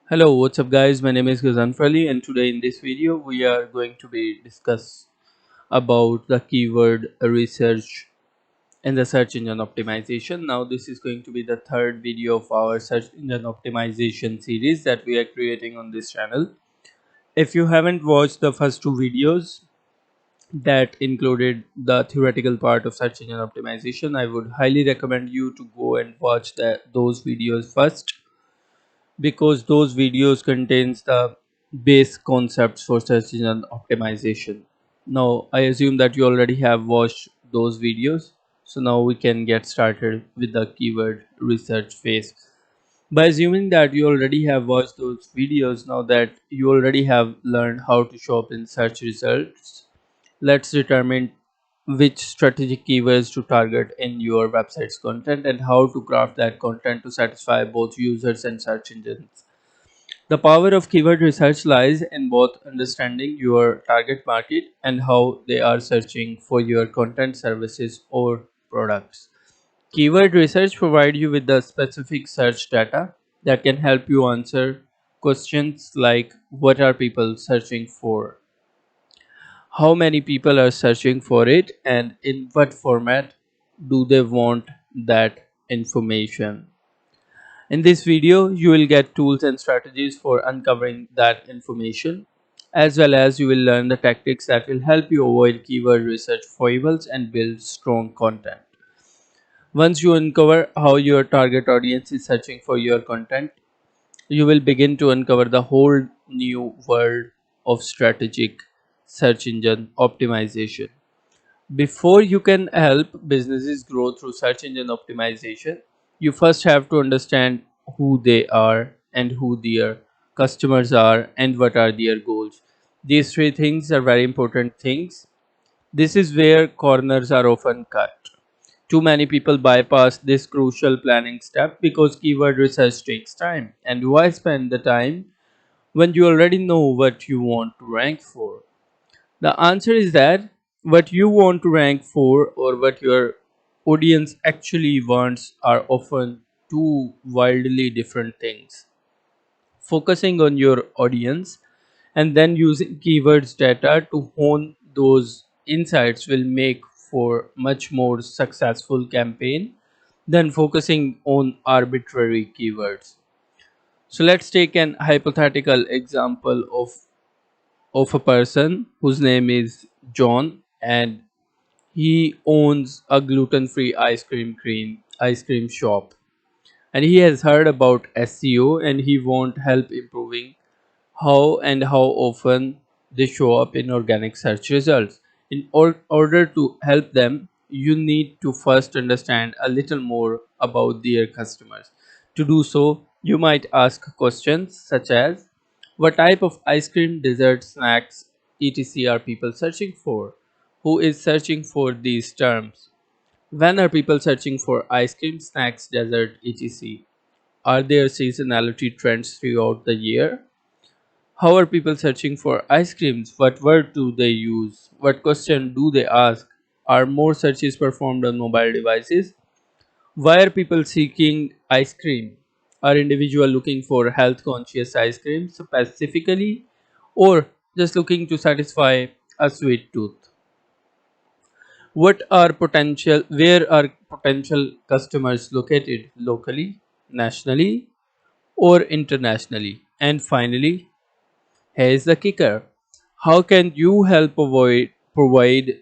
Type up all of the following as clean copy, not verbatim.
Hello, what's up guys? My name is Gazanfar and today in this video we are going to be discuss about the keyword research and the search engine optimization. Now this is going to be the third video of our search engine optimization series that we are creating on this channel. If you haven't watched the first two videos that included the theoretical part of search engine optimization, I would highly recommend you to go and watch those videos first because those videos contains the base concepts for search engine optimization. Now I assume that you already have watched those videos, so now we can get started with the keyword research phase. By assuming that you already have watched those videos, now that you already have learned how to show up in search results, let's determine which strategic keywords to target in your website's content and how to craft that content to satisfy both users and search engines. The power of keyword research lies in both understanding your target market and how they are searching for your content, services, or products. Keyword research provides you with the specific search data that can help you answer questions like what are people searching for, how many people are searching for it, and in what format do they want that information. In this video, you will get tools and strategies for uncovering that information, as well as you will learn the tactics that will help you avoid keyword research foibles and build strong content. Once you uncover how your target audience is searching for your content, you will begin to uncover the whole new world of strategic search engine optimization. Before you can help businesses grow through search engine optimization, you first have to understand who they are and who their customers are and what are their goals. These three things are very important things. This is where corners are often cut. Too many people bypass this crucial planning step because keyword research takes time. And why spend the time when you already know what you want to rank for? The answer is that what you want to rank for or what your audience actually wants are often two wildly different things. Focusing on your audience and then using keywords data to hone those insights will make for much more successful campaign than focusing on arbitrary keywords. So let's take an hypothetical example of a person whose name is John and he owns a gluten-free ice cream shop, and he has heard about SEO and he want help improving how and how often they show up in organic search results. In order to help them, you need to first understand a little more about their customers. To do so, you might ask questions such as what type of ice cream, dessert, snacks, etc. are people searching for? Who is searching for these terms? When are people searching for ice cream, snacks, dessert, etc.? Are there seasonality trends throughout the year? How are people searching for ice creams? What word do they use? What question do they ask? Are more searches performed on mobile devices? Why are people seeking ice cream? Are individuals looking for health conscious ice cream specifically or just looking to satisfy a sweet tooth? Where are potential customers located locally, nationally, or internationally? And finally, here's the kicker. How can you help provide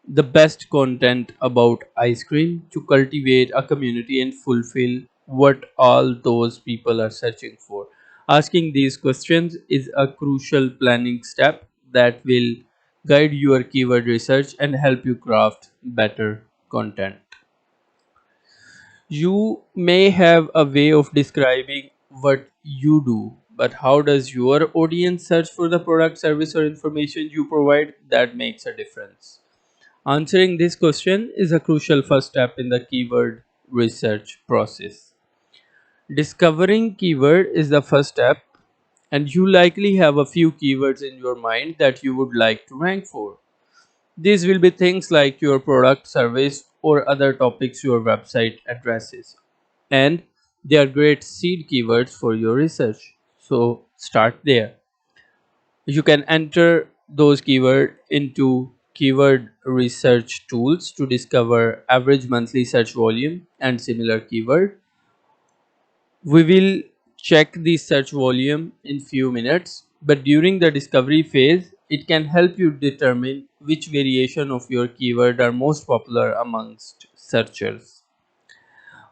the best content about ice cream to cultivate a community and fulfill what all those people are searching for? Asking these questions is a crucial planning step that will guide your keyword research and help you craft better content. You may have a way of describing what you do, but how does your audience search for the product, service, or information you provide? That makes a difference. Answering this question is a crucial first step in the keyword research process. Discovering keyword is the first step, and you likely have a few keywords in your mind that you would like to rank for. These will be things like your product, service, or other topics your website addresses, and they are great seed keywords for your research. So start there. You can enter those keywords into keyword research tools to discover average monthly search volume and similar keyword. We will check the search volume in few minutes, but during the discovery phase, it can help you determine which variation of your keyword are most popular amongst searchers.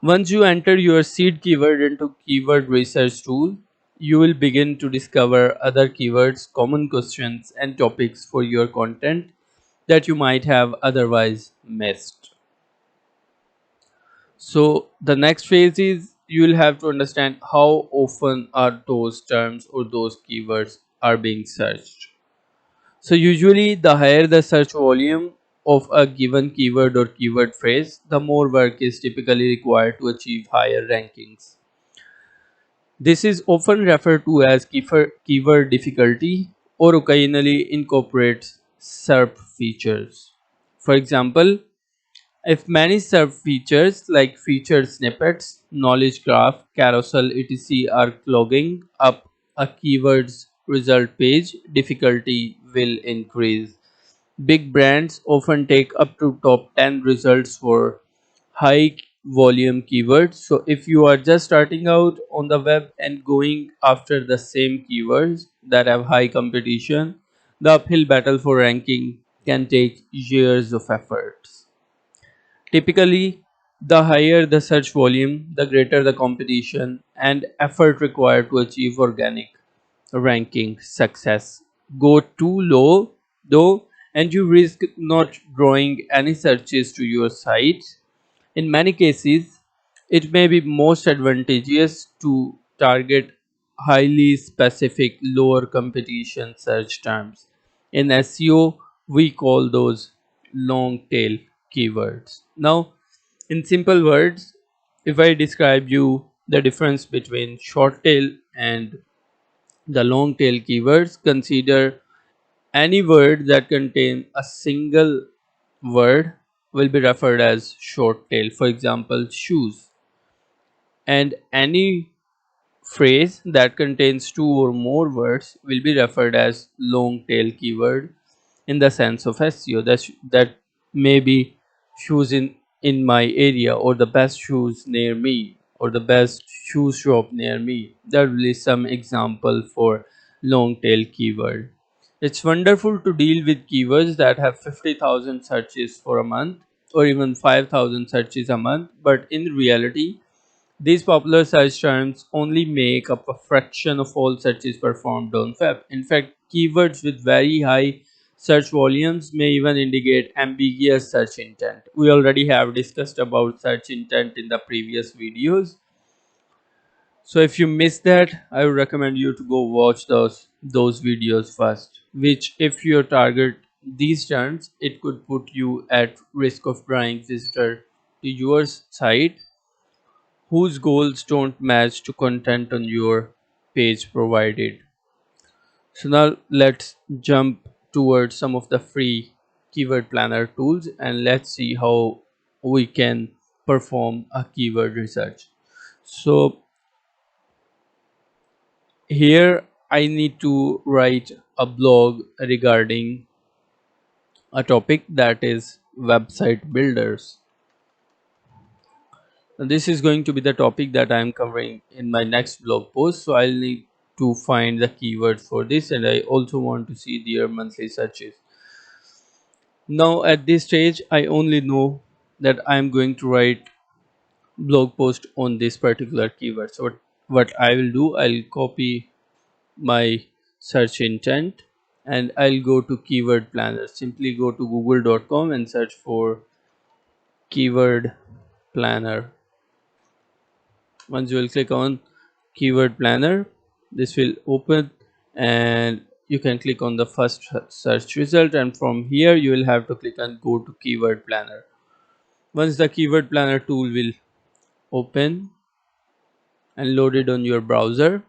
Once you enter your seed keyword into keyword research tool, you will begin to discover other keywords, common questions and topics for your content that you might have otherwise missed. So the next phase is you will have to understand how often are those terms or those keywords are being searched. So usually the higher the search volume of a given keyword or keyword phrase, the more work is typically required to achieve higher rankings. This is often referred to as keyword difficulty or occasionally incorporates SERP features. For example, if many SERP features like featured snippets, knowledge graph, carousel, etc. are clogging up a keyword's result page, difficulty will increase. Big brands often take up to top 10 results for high volume keywords. So if you are just starting out on the web and going after the same keywords that have high competition, the uphill battle for ranking can take years of efforts. Typically, the higher the search volume, the greater the competition and effort required to achieve organic ranking success. Go too low though, and you risk not drawing any searches to your site. In many cases, it may be most advantageous to target highly specific lower competition search terms. In SEO, we call those long tail keywords. Now, in simple words, if I describe you the difference between short tail and the long tail keywords, consider any word that contains a single word will be referred as short tail. For example, shoes. And any phrase that contains two or more words will be referred as long tail keyword in the sense of SEO. That may be shoes in my area, or the best shoes near me, or the best shoe shop near me. That will be some example for long tail keyword. It's wonderful to deal with keywords that have 50,000 searches for a month or even 5,000 searches a month, but in reality these popular search terms only make up a fraction of all searches performed on web. In fact, keywords with very high search volumes may even indicate ambiguous search intent. We already have discussed about search intent in the previous videos. So if you missed that, I would recommend you to go watch those videos first. Which if you target these terms, it could put you at risk of drawing visitor to your site whose goals don't match to content on your page provided. So now let's jump towards some of the free keyword planner tools and let's see how we can perform a keyword research. So here I need to write a blog regarding a topic that is website builders. This is going to be the topic that I am covering in my next blog post, so I'll need to find the keywords for this, and I also want to see their monthly searches. Now at this stage I only know that I am going to write blog post on this particular keyword. So what I will do, I'll copy my search intent and I'll go to keyword planner. Simply go to google.com and search for keyword planner. Once you will click on keyword planner, this will open and you can click on the first search result, and from here you will have to click on go to keyword planner. Once the keyword planner tool will open and load it on your browser,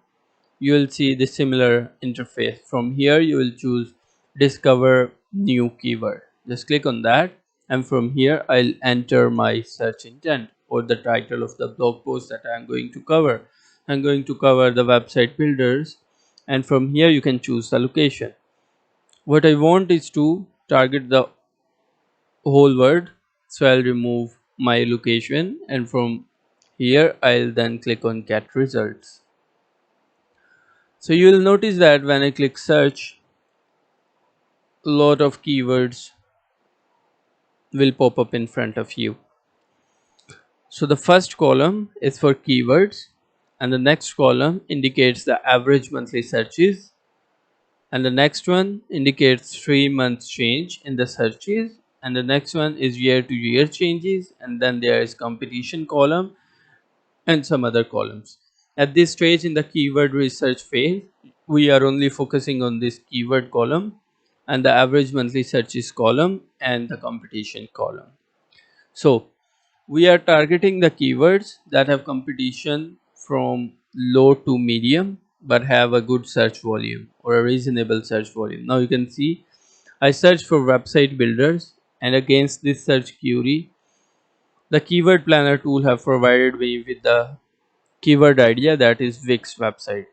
you will see the similar interface. From here you will choose discover new keyword. Just click on that, and from here I'll enter my search intent or the title of the blog post that I am going to cover. I'm going to cover the website builders, and from here you can choose the location. What I want is to target the whole word, so I'll remove my location, and from here I'll then click on get results. So you will notice that when I click search, a lot of keywords will pop up in front of you. So the first column is for keywords, and the next column indicates the average monthly searches, and the next one indicates 3 months change in the searches, and the next one is year to year changes, and then there is competition column and some other columns. At this stage in the keyword research phase, we are only focusing on this keyword column and the average monthly searches column and the competition column. So we are targeting the keywords that have competition from low to medium but have a good search volume or a reasonable search volume. Now you can see I search for website builders, and against this search query, the keyword planner tool have provided me with the keyword idea, that is Wix website.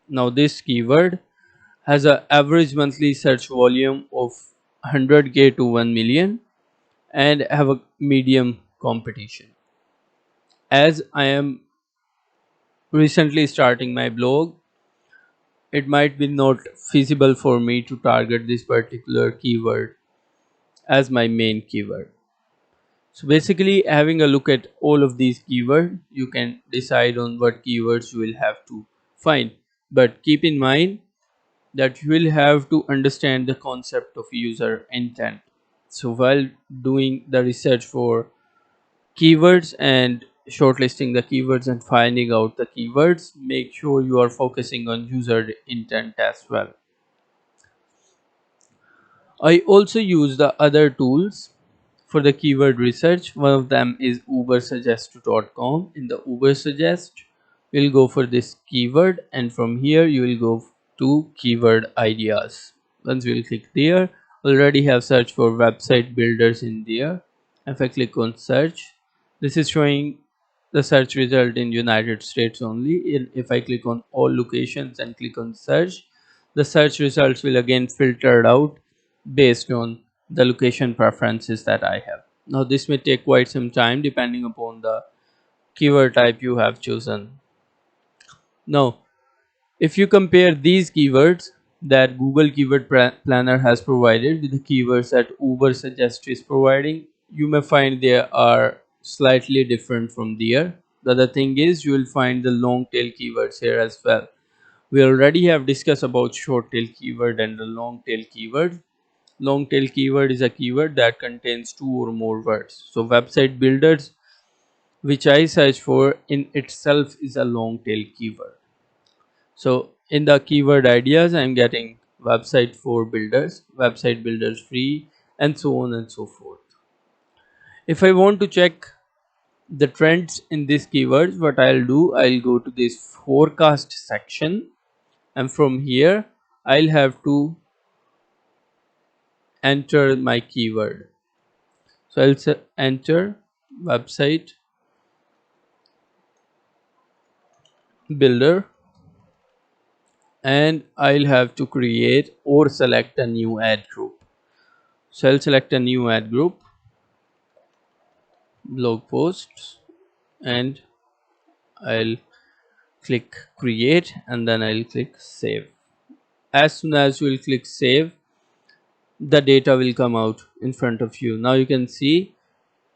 Now this keyword has an average monthly search volume of 100k to 1 million and have a medium competition. As I am recently starting my blog, it might be not feasible for me to target this particular keyword as my main keyword. So basically, having a look at all of these keywords, you can decide on what keywords you will have to find. But keep in mind that you will have to understand the concept of user intent. So while doing the research for keywords and shortlisting the keywords and finding out the keywords, make sure you are focusing on user intent as well. I also use the other tools for the keyword research. One of them is Ubbersuggest.com. In the Ubbersuggest, we'll go for this keyword, and from here you will go to keyword ideas. Once we'll click there, already have search for website builders in there. If I click on search, this is showing the search result in United States only. If I click on all locations and click on search, the search results will again filtered out based on the location preferences that I have. Now this may take quite some time depending upon the keyword type you have chosen. Now if you compare these keywords that Google Keyword Planner has provided with the keywords that Ubbersuggest is providing, you may find they are slightly different from there. The other thing is you will find the long tail keywords here as well. We already have discussed about short tail keyword and the long tail keyword. Long tail keyword is a keyword that contains 2 or more words. So website builders, which I search for, in itself is a long tail keyword. So in the keyword ideas, I'm getting website builders free, and so on and so forth. If I want to check the trends in these keywords, what I'll do, I'll go to this forecast section, and from here I'll have to enter my keyword. So I'll enter website builder, and I'll have to create or select a new ad group. So I'll select a new ad group, blog posts, and I'll click create, and then I'll click save. As soon as you will click save, the data will come out in front of you. Now you can see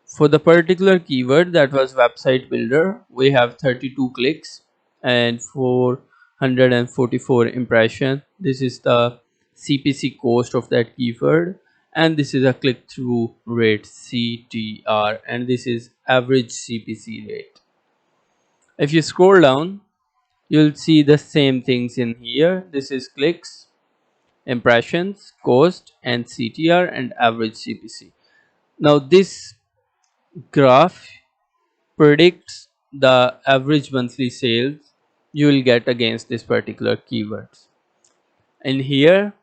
for the particular keyword that was website builder, we have 32 clicks and 444 impression. This is the CPC cost of that keyword, and this is a click-through rate CTR, and this is average CPC rate. If you scroll down, you'll see the same things in here. This is clicks, impressions, cost, and CTR, and average CPC. Now this graph predicts the average monthly sales you will get against this particular keywords. And here,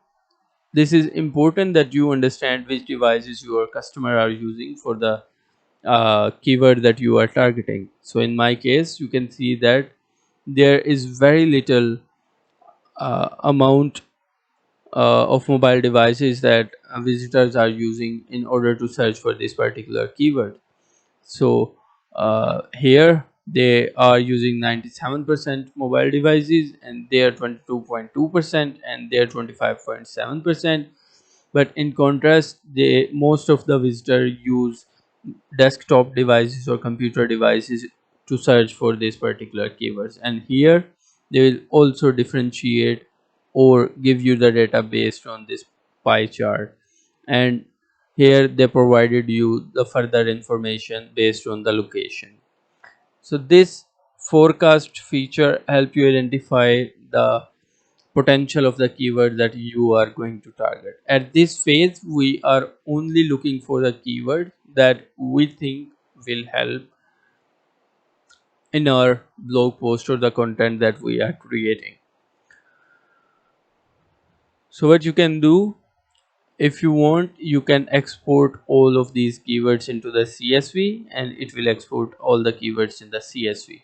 this is important that you understand which devices your customer are using for the keyword that you are targeting. So in my case, you can see that there is very little amount of mobile devices that visitors are using in order to search for this particular keyword. So here they are using 97% mobile devices, and they are 22.2%, and they are 25.7%. But in contrast, they most of the visitor use desktop devices or computer devices to search for these particular keywords. And here they will also differentiate or give you the data based on this pie chart. And here they provided you the further information based on the location. So this forecast feature help you identify the potential of the keyword that you are going to target. At this phase, we are only looking for the keyword that we think will help in our blog post or the content that we are creating. So what you can do, if you want, you can export all of these keywords into the CSV, and it will export all the keywords in the CSV.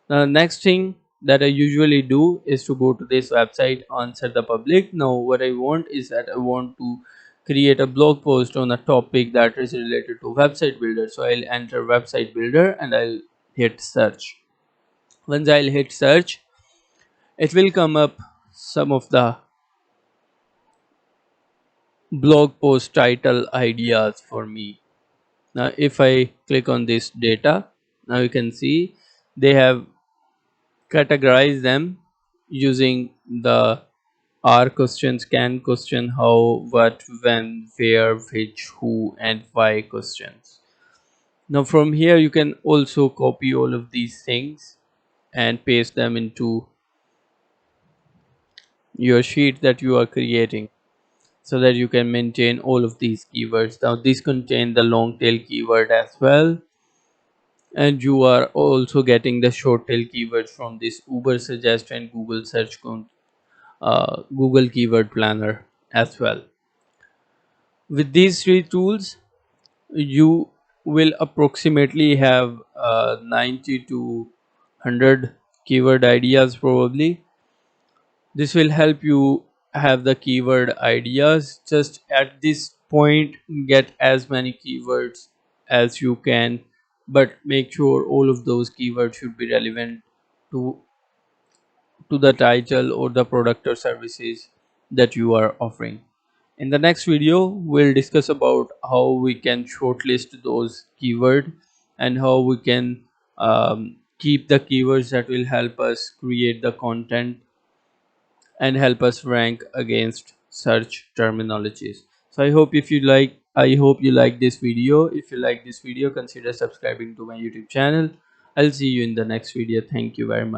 Now, the next thing that I usually do is to go to this website, answer the public. Now what I want is that I want to create a blog post on a topic that is related to website builder. So I'll enter website builder and I'll hit search. Once I'll hit search, it will come up some of the blog post title ideas for me. Now if I click on this data, now you can see they have categorized them using the R questions, can question, how, what, when, where, which, who, and why questions. Now from here you can also copy all of these things and paste them into your sheet that you are creating, so that you can maintain all of these keywords. Now these contain the long tail keyword as well, and you are also getting the short tail keywords from this Ubbersuggest and Google Keyword Planner as well. With these three tools, you will approximately have 90 to 100 keyword ideas probably. This will help you have the keyword ideas. Just at this point, get as many keywords as you can, but make sure all of those keywords should be relevant to the title or the product or services that you are offering. In the next video, we'll discuss about how we can shortlist those keywords and how we can keep the keywords that will help us create the content and help us rank against search terminologies. So I hope you like this video. If you like this video, consider subscribing to my YouTube channel. I'll see you in the next video. Thank you very much.